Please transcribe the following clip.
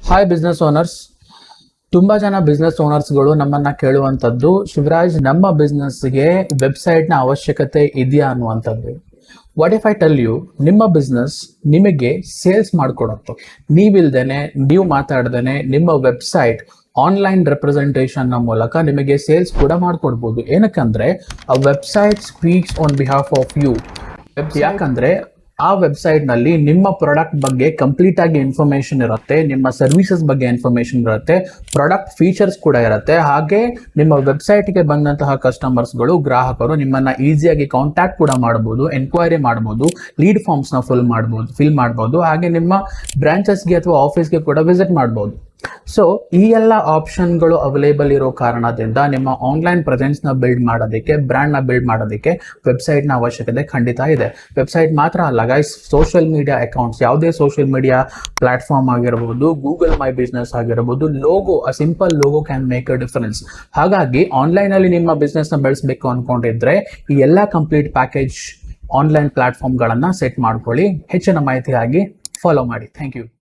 Hi business owners. ತುಂಬಾ ಜನ business ಓನರ್ಸ್ಗಳು ನಮ್ಮನ್ನ ಕೇಳುವಂತದ್ದು, ಶಿವರಾಜ್ ನಮ್ಮ ಬಿಸ್ನೆಸ್ಗೆ ವೆಬ್ಸೈಟ್ನ ಅವಶ್ಯಕತೆ ಇದೆಯಾ ಅನ್ನುವಂಥದ್ದು. What if I tell you, ನಿಮ್ಮ ಬಿಸ್ನೆಸ್ ನಿಮಗೆ ಸೇಲ್ಸ್ ಮಾಡಿಕೊಡುತ್ತೆ. ನೀವಿಲ್ದೇನೆ, ನೀವು ಮಾತಾಡ್ದೇನೆ ನಿಮ್ಮ ವೆಬ್ಸೈಟ್ ಆನ್ಲೈನ್ ರೆಪ್ರೆಸೆಂಟೇಷನ್ ನ ಮೂಲಕ ನಿಮಗೆ ಸೇಲ್ಸ್ ಕೂಡ ಮಾಡ್ಕೊಡ್ಬೋದು. ಏನಕ್ಕಂದ್ರೆ ಆ website speaks on behalf of you. ಯಾಕಂದ್ರೆ ಆ ವೆಬ್ಸೈಟ್ ನಲ್ಲಿ ನಿಮ್ಮ ಪ್ರಾಡಕ್ಟ್ ಬಗ್ಗೆ ಕಂಪ್ಲೀಟ್ ಆಗಿ ಇನ್ಫಾರ್ಮೇಶನ್ ಇರುತ್ತೆ, ನಿಮ್ಮ ಸರ್ವಿಸಸ್ ಬಗ್ಗೆ ಇನ್ಫಾರ್ಮೇಶನ್ ಇರುತ್ತೆ, ಪ್ರಾಡಕ್ಟ್ ಫೀಚರ್ಸ್ ಕೂಡ ಇರುತ್ತೆ. ಹಾಗೆ ನಿಮ್ಮ ವೆಬ್ಸೈಟ್ಗೆ ಬಂದಂತಹ ಕಸ್ಟಮರ್ಸ್ಗಳು, ಗ್ರಾಹಕರು ನಿಮ್ಮನ್ನ ಈಸಿಯಾಗಿ ಕಾಂಟ್ಯಾಕ್ಟ್ ಕೂಡ ಮಾಡಬಹುದು, ಎನ್ಕ್ವೈರಿ ಮಾಡಬಹುದು, ಲೀಡ್ ಫಾರ್ಮ್ಸ್ ನ ಫಿಲ್ ಮಾಡಬಹುದು. ಹಾಗೆ ನಿಮ್ಮ ಬ್ರಾಂಚಸ್ಗೆ ಅಥವಾ ಆಫೀಸ್ಗೆ ಕೂಡ ವಿಸಿಟ್ ಮಾಡಬಹುದು. ಸೊ ಈ ಎಲ್ಲ ಆಪ್ಷನ್ಗಳು ಅವೈಲೇಬಲ್ ಇರೋ ಕಾರಣದಿಂದ ನಿಮ್ಮ ಆನ್ಲೈನ್ ಪ್ರೆಸೆನ್ಸ್ ನ ಬಿಲ್ಡ್ ಮಾಡೋದಕ್ಕೆ, ಬ್ರ್ಯಾಂಡ್ ನ ಬಿಲ್ಡ್ ಮಾಡೋದಕ್ಕೆ ವೆಬ್ಸೈಟ್ ನ ಅವಶ್ಯಕತೆ ಖಂಡಿತ ಇದೆ. ವೆಬ್ಸೈಟ್ ಮಾತ್ರ ಅಲ್ಲ ಗೈಸ್, ಸೋಷಿಯಲ್ ಮೀಡಿಯಾ ಅಕೌಂಟ್ಸ್, ಯಾವುದೇ ಸೋಷಿಯಲ್ ಮೀಡಿಯಾ ಪ್ಲಾಟ್ಫಾರ್ಮ್ ಆಗಿರಬಹುದು, ಗೂಗಲ್ ಮೈ ಬಿಸ್ನೆಸ್ ಆಗಿರಬಹುದು, logo, a simple logo can make a difference. ಹಾಗಾಗಿ ಆನ್ಲೈನ್ ಅಲ್ಲಿ ನಿಮ್ಮ ಬಿಸ್ನೆಸ್ ನ ಬೆಳೆಸಬೇಕು ಅನ್ಕೊಂಡಿದ್ರೆ ಈ ಎಲ್ಲ ಕಂಪ್ಲೀಟ್ ಪ್ಯಾಕೇಜ್ ಆನ್ಲೈನ್ ಪ್ಲಾಟ್ಫಾರ್ಮ್ ಗಳನ್ನ ಸೆಟ್ ಮಾಡ್ಕೊಳ್ಳಿ. ಹೆಚ್ಚಿನ ಮಾಹಿತಿಯಾಗಿ ಫಾಲೋ ಮಾಡಿ. Thank you.